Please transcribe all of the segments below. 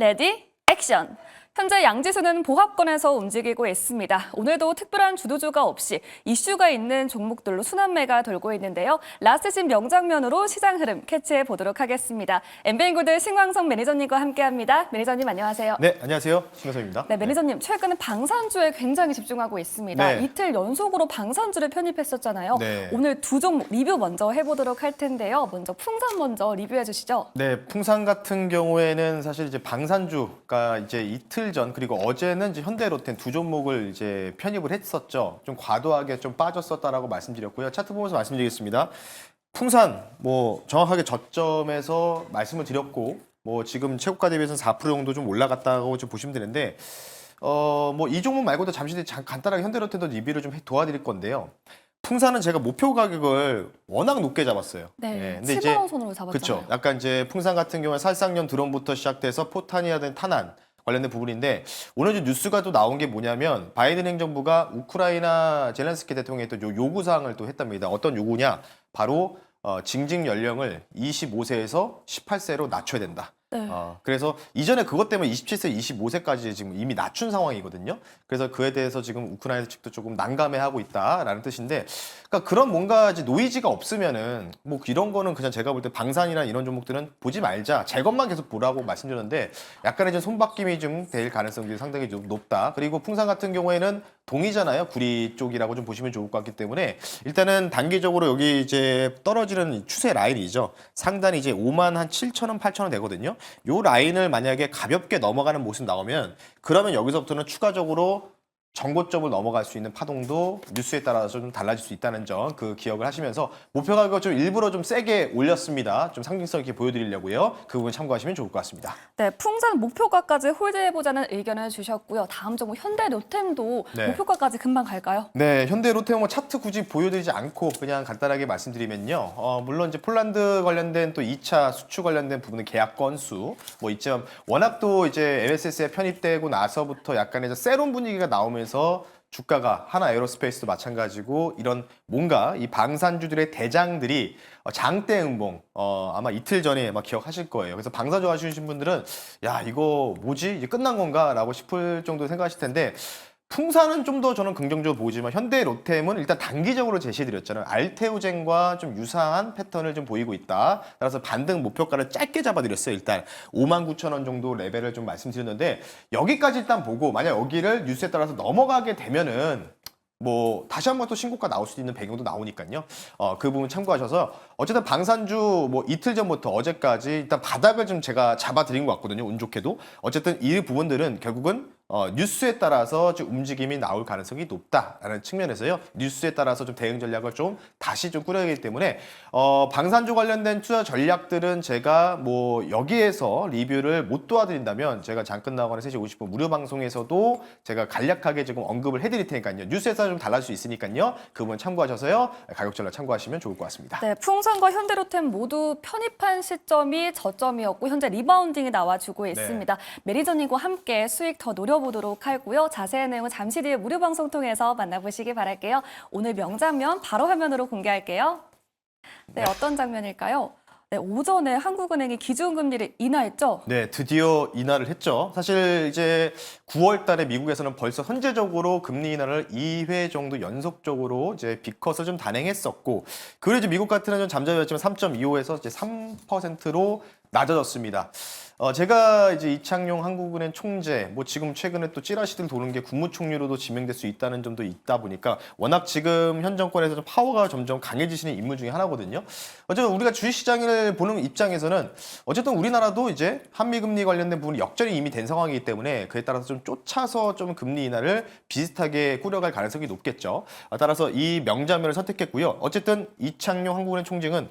레디, 액션! 현재 양지수는 보합권에서 움직이고 있습니다. 오늘도 특별한 주도주가 없이 이슈가 있는 종목들로 순환매가 돌고 있는데요. 라스트신 명장면으로 시장 흐름 캐치해 보도록 하겠습니다. 엠비엔고드 신광석 매니저님과 함께합니다. 매니저님 안녕하세요. 네, 안녕하세요. 신광석입니다. 네, 매니저님 최근 방산주에 굉장히 집중하고 있습니다. 네. 이틀 연속으로 방산주를 편입했었잖아요. 네. 오늘 두 종목 리뷰 먼저 해보도록 할 텐데요. 먼저 풍산 먼저 리뷰해 주시죠. 네, 풍산 같은 경우에는 사실 이제 방산주가 이제 이틀 전 그리고 어제는 이제 현대로템 두 종목을 이제 편입을 했었죠. 좀 과도하게 좀 빠졌었다라고 말씀드렸고요. 차트 보면서 말씀드리겠습니다. 풍산 뭐 정확하게 저점에서 말씀을 드렸고 뭐 지금 최고가 대비해서는 4% 정도 좀 올라갔다고 좀 보시면 되는데 뭐 이 종목 말고도 잠시 뒤에 간단하게 현대로템도 리뷰를 좀 도와드릴 건데요. 풍산은 제가 목표 가격을 워낙 높게 잡았어요. 네, 근데 7만 원 손으로 잡았잖아요. 그렇죠. 약간 이제 풍산 같은 경우에 살상용 드론부터 시작돼서 포탄이라든 탄환 관련된 부분인데 오늘 좀 뉴스가 또 나온 게 뭐냐면 바이든 행정부가 우크라이나 젤렌스키 대통령의 또 요구 사항을 또 했답니다. 어떤 요구냐? 바로 징직 연령을 25세에서 18세로 낮춰야 된다. 네. 그래서 이전에 그것 때문에 27세, 25세까지 지금 이미 낮춘 상황이거든요. 그래서 그에 대해서 지금 우크라이나 측도 조금 난감해하고 있다라는 뜻인데, 그러니까 그런 뭔가 이제 노이즈가 없으면은 뭐 이런 거는 그냥 제가 볼 때 방산이나 이런 종목들은 보지 말자, 제 것만 계속 보라고 말씀드렸는데 약간의 좀 손바뀜이 좀 될 가능성이 상당히 좀 높다. 그리고 풍산 같은 경우에는 동이잖아요. 구리 쪽이라고 좀 보시면 좋을 것 같기 때문에 일단은 단기적으로 여기 이제 떨어지는 추세 라인이죠. 상단이 이제 5만 한 7천 원, 8천 원 되거든요. 요 라인을 만약에 가볍게 넘어가는 모습 나오면 그러면 여기서부터는 추가적으로 전고점을 넘어갈 수 있는 파동도 뉴스에 따라서 좀 달라질 수 있다는 점 그 기억을 하시면서 목표 가격을 좀 일부러 좀 세게 올렸습니다. 좀 상징성 있게 보여드리려고요. 그 부분 참고하시면 좋을 것 같습니다. 네, 풍산 목표가까지 홀드해보자는 의견을 주셨고요. 다음 종목 현대로템도 네. 목표가까지 금방 갈까요? 네, 현대 롯데모 차트 굳이 보여드리지 않고 그냥 간단하게 말씀드리면요. 물론 이제 폴란드 관련된 또 2차 수출 관련된 부분은 계약 건수 뭐 있지만 워낙 또 이제 MSS에 편입되고 나서부터 약간의 세론 분위기가 나오면서 주가가 하나 에어로스페이스도 마찬가지고 이런 뭔가 이 방산주들의 대장들이 장대 음봉 아마 이틀 전에 막 기억하실 거예요. 그래서 방사 좋아하시는 분들은 야 이거 뭐지 이제 끝난 건가라고 싶을 정도 생각하실 텐데 풍산은 좀 더 저는 긍정적으로 보지만 현대 로템은 일단 단기적으로 제시해드렸잖아요. 알테오젠과 좀 유사한 패턴을 좀 보이고 있다. 따라서 반등 목표가를 짧게 잡아드렸어요. 일단 59,000원 정도 레벨을 좀 말씀드렸는데 여기까지 일단 보고 만약 여기를 뉴스에 따라서 넘어가게 되면은 뭐 다시 한번 또 신고가 나올 수 있는 배경도 나오니까요. 그 부분 참고하셔서 어쨌든 방산주 뭐 이틀 전부터 어제까지 일단 바닥을 좀 제가 잡아드린 것 같거든요. 운 좋게도. 어쨌든 이 부분들은 결국은 뉴스에 따라서 좀 움직임이 나올 가능성이 높다라는 측면에서요. 뉴스에 따라서 좀 대응 전략을 좀 다시 좀 꾸려야 하기 때문에 방산주 관련된 투자 전략들은 제가 뭐 여기에서 리뷰를 못 도와드린다면 제가 잠깐 나가는 3시 50분 무료 방송에서도 제가 간략하게 지금 언급을 해드릴 테니까요. 뉴스에 따라 좀 달라질 수 있으니까요. 그 부분 참고하셔서요. 가격 전략 참고하시면 좋을 것 같습니다. 네, 풍산과 현대로템 모두 편입한 시점이 저점이었고 현재 리바운딩이 나와주고 있습니다. 매니저님과 함께 수익 더 노려보도록 하고요. 자세한 내용은 잠시 뒤에 무료 방송 통해서 만나보시기 바랄게요. 오늘 명장면 바로 화면으로 공개할게요. 네, 어떤 장면일까요? 네, 오전에 한국은행이 기준금리를 인하했죠? 네, 드디어 인하를 했죠. 사실 이제 9월 달에 미국에서는 벌써 선제적으로 금리 인하를 2회 정도 연속적으로 이제 비컷을 좀 단행했었고, 그리고 이제 미국 같은 경우는 좀 잠잠했지만 3.25에서 이제 3%로 낮아졌습니다. 제가 이제 이창용 한국은행 총재, 뭐 지금 최근에 또 찌라시들 도는 게 국무총리로도 지명될 수 있다는 점도 있다 보니까 워낙 지금 현 정권에서 좀 파워가 점점 강해지시는 인물 중에 하나거든요. 어쨌든 우리가 주식시장을 보는 입장에서는 어쨌든 우리나라도 이제 한미금리 관련된 부분이 역전이 이미 된 상황이기 때문에 그에 따라서 좀 쫓아서 좀 금리 인하를 비슷하게 꾸려갈 가능성이 높겠죠. 따라서 이 명장면을 선택했고요. 어쨌든 이창용 한국은행 총재는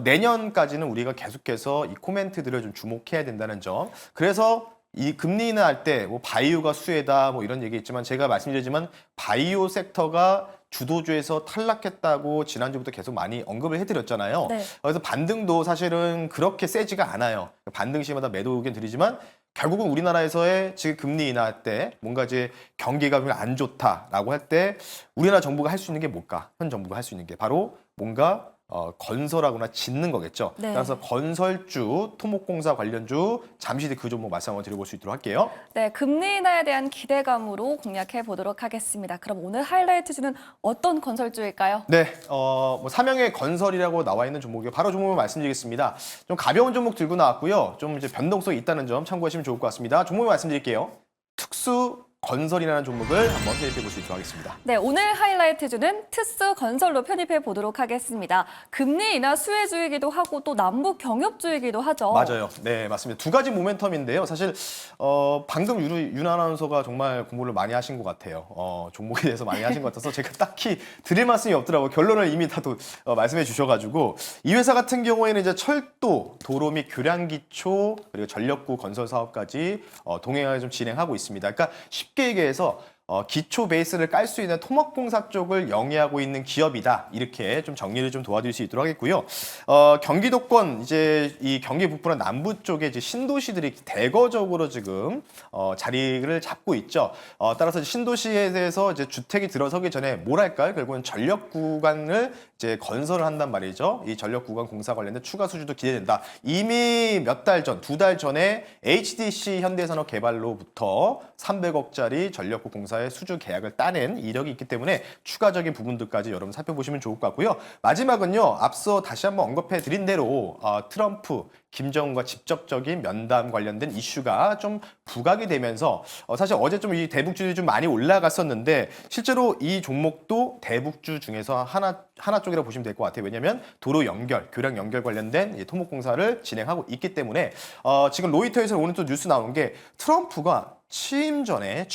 내년까지는 우리가 계속해서 이 코멘트들을 좀 주목해야 된다는 점. 그래서 이 금리 인하할 때 뭐 바이오가 수혜다 뭐 이런 얘기 있지만 제가 말씀드리지만 바이오 섹터가 주도주에서 탈락했다고 지난주부터 계속 많이 언급을 해드렸잖아요. 네. 그래서 반등도 사실은 그렇게 세지가 않아요. 반등 시마다 매도 의견 드리지만 결국은 우리나라에서의 지금 금리 인하할 때 뭔가 이제 경기가 안 좋다라고 할 때 우리나라 정부가 할 수 있는 게 뭘까? 현 정부가 할 수 있는 게 바로 뭔가 건설하거나 짓는 거겠죠. 네. 따라서 건설주, 토목공사 관련주 잠시 뒤 그 종목 말씀 한번 드려볼 수 있도록 할게요. 네, 금리 인하에 대한 기대감으로 공략해 보도록 하겠습니다. 그럼 오늘 하이라이트주는 어떤 건설주일까요? 네, 뭐 삼형의 건설이라고 나와 있는 종목이요. 바로 종목을 말씀드리겠습니다. 좀 가벼운 종목 들고 나왔고요. 좀 이제 변동성이 있다는 점 참고하시면 좋을 것 같습니다. 종목을 말씀드릴게요. 특수 건설이라는 종목을 한번 편입해 볼 수 있도록 하겠습니다. 네, 오늘 하이라이트주는 특수 건설로 편입해 보도록 하겠습니다. 금리 인하 수혜주이기도 하고 또 남북 경협주이기도 하죠. 맞아요. 네, 맞습니다. 두 가지 모멘텀인데요. 사실 방금 윤 아나운서가 정말 공부를 많이 하신 것 같아요. 종목에 대해서 많이 하신 것 같아서 제가 딱히 드릴 말씀이 없더라고요. 결론을 이미 다 말씀해 주셔가지고 이 회사 같은 경우에는 이제 철도, 도로 및 교량기초 그리고 전력구 건설 사업까지 동행하게 좀 진행하고 있습니다. 그러니까 쉽게 얘기해서 기초 베이스를 깔 수 있는 토목공사 쪽을 영위하고 있는 기업이다. 이렇게 좀 정리를 좀 도와드릴 수 있도록 하겠고요. 경기도권 이제 이 경기 북부나 남부 쪽에 이제 신도시들이 대거적으로 지금 자리를 잡고 있죠. 따라서 이제 신도시에 대해서 이제 주택이 들어서기 전에 뭘 할까요? 결국은 전력 구간을 이제 건설을 한단 말이죠. 이 전력 구간 공사 관련된 추가 수주도 기대된다. 이미 몇 달 전, 두 달 전에 HDC 현대산업개발로부터 300억짜리 전력구 공사의 수주 계약을 따낸 이력이 있기 때문에 추가적인 부분들까지 여러분 살펴보시면 좋을 것 같고요. 마지막은요. 앞서 다시 한번 언급해 드린 대로 트럼프, 김정은과 직접적인 면담 관련된 이슈가 좀 부각이 되면서 사실 어제 좀 이 대북주들이 좀 많이 올라갔었는데 실제로 이 종목도 대북주 중에서 하나 쪽이라고 보시면 될 것 같아요. 왜냐하면 도로 연결, 교량 연결 관련된 이 토목공사를 진행하고 있기 때문에 지금 로이터에서 오늘 또 뉴스 나온 게 트럼프가 취임 전에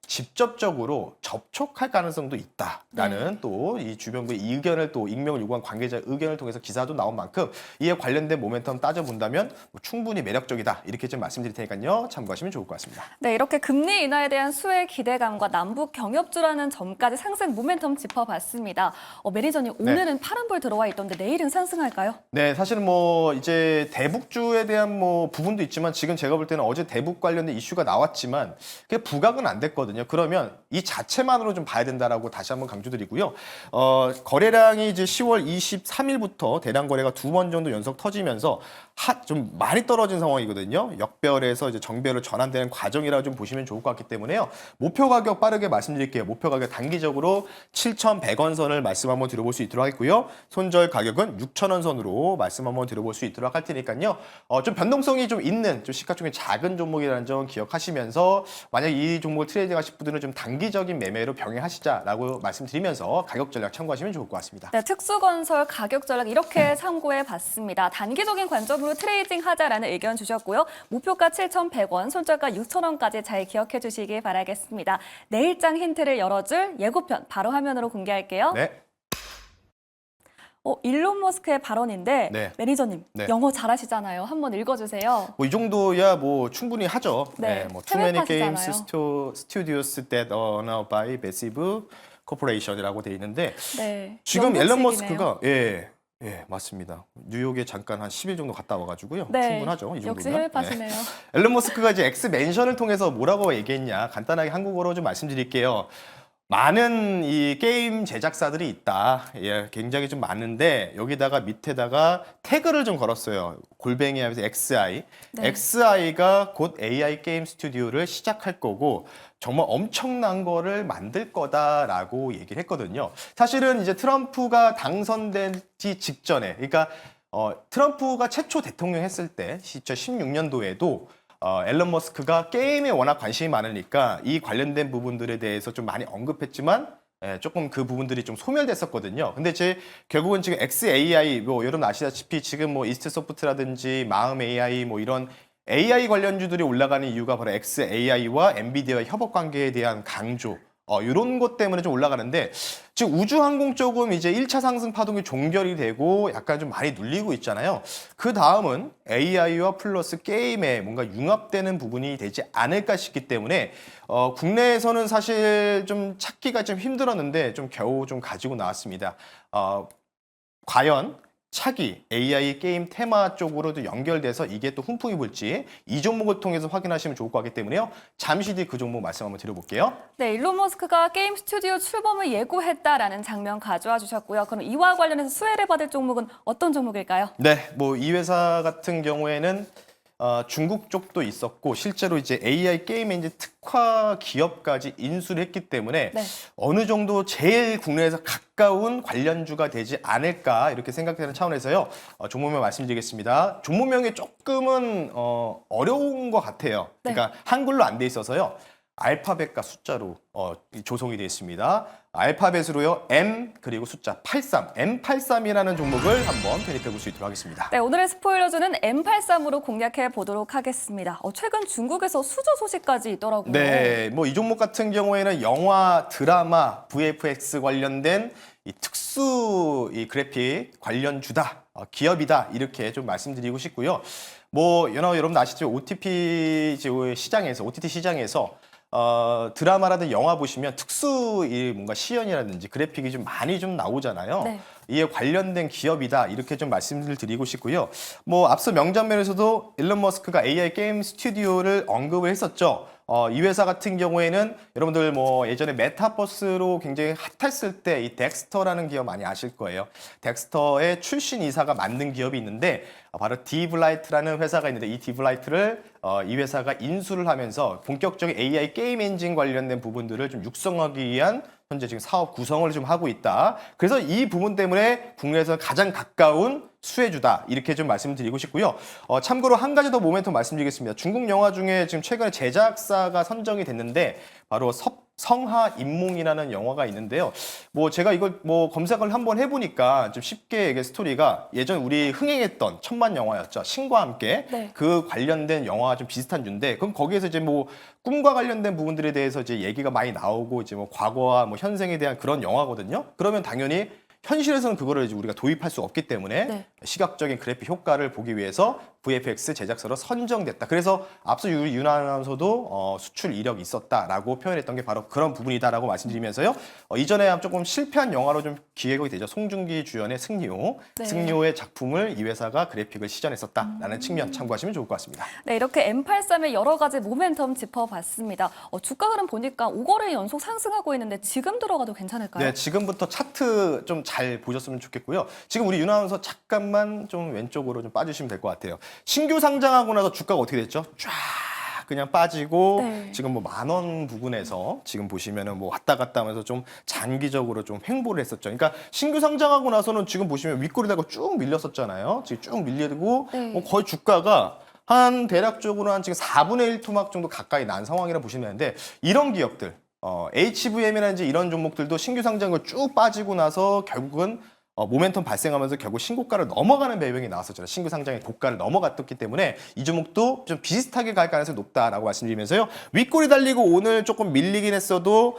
직접적으로 접촉할 가능성도 있다라는 또 이 주변부의 의견을 또 익명을 요구한 관계자 의견을 통해서 기사도 나온 만큼 이에 관련된 모멘텀 따져본다면 충분히 매력적이다 이렇게 좀 말씀드릴 테니까요 참고하시면 좋을 것 같습니다. 네, 이렇게 금리 인하에 대한 수혜 기대감과 남북 경협주라는 점까지 상승 모멘텀 짚어봤습니다. 매니저님 오늘은 파란불 들어와 있던데 내일은 상승할까요? 네, 사실은 뭐 이제 대북주에 대한 뭐 부분도 있지만 지금 제가 볼 때는 어제 대북 관련된 이슈가 나왔지만 그게 부각은 안 됐거든요. 그러면 이 자체만으로 좀 봐야 된다라고 다시 한번 강조드리고요. 거래량이 이제 10월 23일부터 대량 거래가 두 번 정도 연속 터지면서 좀 많이 떨어진 상황이거든요. 역별에서 이제 정별로 전환되는 과정이라고 좀 보시면 좋을 것 같기 때문에요. 목표 가격 빠르게 말씀드릴게요. 목표 가격 단기적으로 7,100원 선을 말씀 한번 드려볼 수 있도록 하겠고요. 손절 가격은 6,000원 선으로 말씀 한번 드려볼 수 있도록 할 테니까요. 좀 변동성이 좀 있는 좀 시가총액 작은 종목이라는 점 기억하시면서 만약 이 종목을 트레이딩 하실 분들은 좀 단기적인 매매로 병행하시자라고 말씀드리면서 가격 전략 참고하시면 좋을 것 같습니다. 네, 특수건설 가격 전략 이렇게 참고해 봤습니다. 단기적인 관점으로 트레이딩 하자라는 의견 주셨고요. 목표가 7,100원, 손절가 6,000원까지 잘 기억해 주시기 바라겠습니다. 내일장 힌트를 열어줄 예고편 바로 화면으로 공개할게요. 네. 일론 머스크의 발언인데 네. 매니저님 네. 영어 잘하시잖아요. 한번 읽어주세요. 뭐 이 정도야 뭐 충분히 하죠. 네, 뭐 Too many 해외파시잖아요. games studios that are now by massive corporation이라고 돼 있는데 네, 지금 앨런 영국식이네요. 머스크가 맞습니다. 뉴욕에 잠깐 한 10일 정도 갔다 와가지고요. 네, 충분하죠. 이 정도면. 역시 해외파시네요. 앨런 머스크가 이제 엑스 맨션을 통해서 뭐라고 얘기했냐 간단하게 한국어로 좀 말씀드릴게요. 많은 이 게임 제작사들이 있다. 굉장히 좀 많은데 여기다가 밑에다가 태그를 좀 걸었어요. 골뱅이 하면서 XI. 네. XI가 곧 AI 게임 스튜디오를 시작할 거고 정말 엄청난 거를 만들 거다라고 얘기를 했거든요. 사실은 이제 트럼프가 당선되기 직전에 그러니까 트럼프가 최초 대통령 했을 때 2016년도에도 앨런 머스크가 게임에 워낙 관심이 많으니까 이 관련된 부분들에 대해서 좀 많이 언급했지만 조금 그 부분들이 좀 소멸됐었거든요. 근데 결국은 지금 XAI 뭐 여러분 아시다시피 지금 뭐 이스트소프트라든지 마음 AI 뭐 이런 AI 관련주들이 올라가는 이유가 바로 XAI와 엔비디아의 협업 관계에 대한 강조 이런 것 때문에 좀 올라가는데 지금 우주항공 쪽은 이제 1차 상승 파동이 종결이 되고 약간 좀 많이 눌리고 있잖아요. 그 다음은 AI와 플러스 게임에 뭔가 융합되는 부분이 되지 않을까 싶기 때문에 국내에서는 사실 좀 찾기가 좀 힘들었는데 좀 겨우 좀 가지고 나왔습니다. 과연 차기 AI 게임 테마 쪽으로도 연결돼서 이게 또 훈풍이 불지 이 종목을 통해서 확인하시면 좋을 것 같기 때문에요. 잠시 뒤 그 종목 말씀 한번 드려볼게요. 네, 일론 머스크가 게임 스튜디오 출범을 예고했다라는 장면 가져와 주셨고요. 그럼 이와 관련해서 수혜를 받을 종목은 어떤 종목일까요? 네, 뭐 이 회사 같은 경우에는 중국 쪽도 있었고 실제로 이제 AI 게임 엔진 특화 기업까지 인수를 했기 때문에 네. 어느 정도 제일 국내에서 가까운 관련주가 되지 않을까 이렇게 생각되는 차원에서요. 종목명 말씀드리겠습니다. 종목명이 조금은 어려운 것 같아요. 네. 그러니까 한글로 안 돼 있어서요. 알파벳과 숫자로 조성이 되어 있습니다. 알파벳으로요. M 그리고 숫자 83, M83이라는 종목을 한번 편입해 볼 수 있도록 하겠습니다. 네, 오늘의 스포일러주는 M83으로 공략해 보도록 하겠습니다. 최근 중국에서 수조 소식까지 있더라고요. 네, 뭐 이 종목 같은 경우에는 영화, 드라마, VFX 관련된 이 특수 이 그래픽 관련주다, 기업이다 이렇게 좀 말씀드리고 싶고요. 뭐 여러분 아시죠? OTT 시장에서 드라마라든 영화 보시면 특수 이 뭔가 시연이라든지 그래픽이 좀 많이 좀 나오잖아요. 네. 이에 관련된 기업이다 이렇게 좀 말씀을 드리고 싶고요. 뭐 앞서 명장면에서도 일론 머스크가 AI 게임 스튜디오를 언급을 했었죠. 이 회사 같은 경우에는 여러분들 뭐 예전에 메타버스로 굉장히 핫했을 때 이 덱스터라는 기업 많이 아실 거예요. 덱스터의 출신 이사가 만든 기업이 있는데 바로 디블라이트라는 회사가 있는데 이 디블라이트를 이 회사가 인수를 하면서 본격적인 AI 게임 엔진 관련된 부분들을 좀 육성하기 위한 현재 지금 사업 구성을 좀 하고 있다. 그래서 이 부분 때문에 국내에서 가장 가까운 수혜주다. 이렇게 좀 말씀드리고 싶고요. 참고로 한 가지 더 모멘텀 말씀드리겠습니다. 중국 영화 중에 지금 최근에 제작사가 선정이 됐는데 바로 성하인몽이라는 영화가 있는데요. 뭐 제가 이걸 뭐 검색을 한번 해보니까 좀 쉽게 이게 스토리가 예전 우리 흥행했던 천만 영화였죠. 신과 함께 네. 그 관련된 영화와 좀 비슷한 주인데 그럼 거기에서 이제 뭐 꿈과 관련된 부분들에 대해서 이제 얘기가 많이 나오고 이제 뭐 과거와 뭐 현생에 대한 그런 영화거든요. 그러면 당연히 현실에서는 그거를 이제 우리가 도입할 수 없기 때문에 네. 시각적인 그래픽 효과를 보기 위해서 VFX 제작사로 선정됐다. 그래서 앞서 윤 아나운서도 수출 이력이 있었다라고 표현했던 게 바로 그런 부분이다라고 말씀드리면서요. 이전에 조금 실패한 영화로 좀 기획이 되죠. 송중기 주연의 승리호. 네. 승리호의 작품을 이 회사가 그래픽을 시전했었다라는 측면 참고하시면 좋을 것 같습니다. 네, 이렇게 M83의 여러 가지 모멘텀 짚어봤습니다. 주가 흐름 보니까 5거래 연속 상승하고 있는데 지금 들어가도 괜찮을까요? 네, 지금부터 차트 좀 잘 보셨으면 좋겠고요. 지금 우리 윤 아나운서 잠깐만 좀 왼쪽으로 좀 빠주시면 될 것 같아요. 신규 상장하고 나서 주가가 어떻게 됐죠? 쫙 그냥 빠지고 네. 지금 뭐 10,000원 부근에서 지금 보시면은 뭐 왔다 갔다 하면서 좀 장기적으로 좀 횡보를 했었죠. 그러니까 신규 상장하고 나서는 지금 보시면 윗꼬리 달고 쭉 밀렸었잖아요. 지금 쭉 밀리고 네. 거의 주가가 한 대략적으로 한 지금 4분의 1 토막 정도 가까이 난 상황이라 보시면 되는데 이런 기업들 HVM이라든지 이런 종목들도 신규 상장을 쭉 빠지고 나서 결국은 모멘텀 발생하면서 결국 신고가를 넘어가는 배경이 나왔었잖아요. 신규 상장의 고가를 넘어갔기 때문에 이 종목도 좀 비슷하게 갈 가능성이 높다라고 말씀드리면서요. 윗골이 달리고 오늘 조금 밀리긴 했어도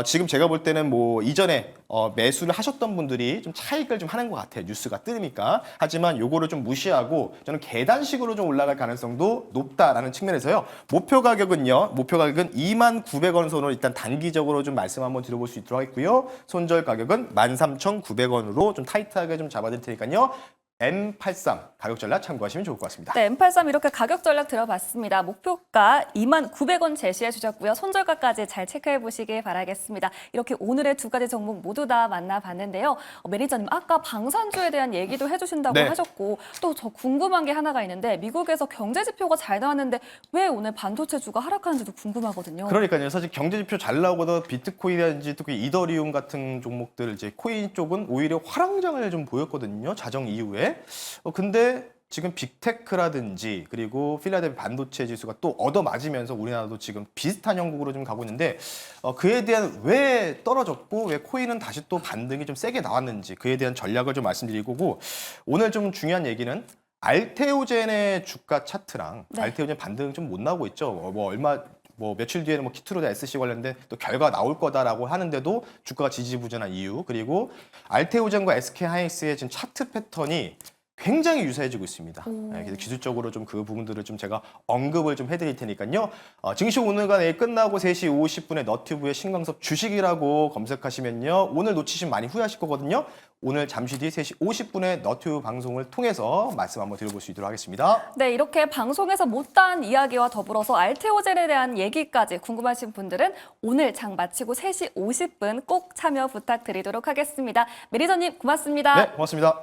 지금 제가 볼 때는 뭐 이전에 매수를 하셨던 분들이 좀 차익을 좀 하는 것 같아요. 뉴스가 뜨니까. 하지만 요거를 좀 무시하고 저는 계단식으로 좀 올라갈 가능성도 높다라는 측면에서요. 목표 가격은 29,900원 선으로 일단 단기적으로 좀 말씀 한번 드려볼 수 있도록 하겠고요. 손절 가격은 13,900원으로 좀 타이트하게 좀 잡아드릴 테니까요. M83 가격 전략 참고하시면 좋을 것 같습니다. 네, M83 이렇게 가격 전략 들어봤습니다. 목표가 29,900원 제시해 주셨고요. 손절가까지 잘 체크해 보시길 바라겠습니다. 이렇게 오늘의 두 가지 종목 모두 다 만나봤는데요. 매니저님 아까 방산주에 대한 얘기도 해주신다고 네. 하셨고 또 저 궁금한 게 하나가 있는데 미국에서 경제 지표가 잘 나왔는데 왜 오늘 반도체주가 하락하는지도 궁금하거든요. 그러니까요. 사실 경제 지표 잘 나오고도 비트코인이라든지 특히 이더리움 같은 종목들 이제 코인 쪽은 오히려 화랑장을 좀 보였거든요. 자정 이후에. 근데 지금 빅테크라든지 그리고 필라델피아 반도체 지수가 또 얻어맞으면서 우리나라도 지금 비슷한 형국으로 좀 가고 있는데 그에 대한 왜 떨어졌고 왜 코인은 다시 또 반등이 좀 세게 나왔는지 그에 대한 전략을 좀 말씀드릴 거고 오늘 좀 중요한 얘기는 알테오젠의 주가 차트랑 네. 알테오젠 반등 좀 못 나오고 있죠. 뭐 며칠 뒤에는 뭐 키트로다 SC 관련된 또 결과가 나올 거다라고 하는데도 주가가 지지부진한 이유 그리고 알테오젠과 SK 하이닉스의 지금 차트 패턴이 굉장히 유사해지고 있습니다. 그래서 기술적으로 좀 그 부분들을 좀 제가 언급을 좀 해드릴 테니까요. 증시 오늘과 내일 끝나고 3시 50분에 너튜브에 신광섭 주식이라고 검색하시면요. 오늘 놓치시면 많이 후회하실 거거든요. 오늘 잠시 뒤 3시 50분에 너튜브 방송을 통해서 말씀 한번 드려볼 수 있도록 하겠습니다. 네, 이렇게 방송에서 못다한 이야기와 더불어서 알테오젠에 대한 얘기까지 궁금하신 분들은 오늘 장 마치고 3시 50분 꼭 참여 부탁드리도록 하겠습니다. 매니저님 고맙습니다. 네, 고맙습니다.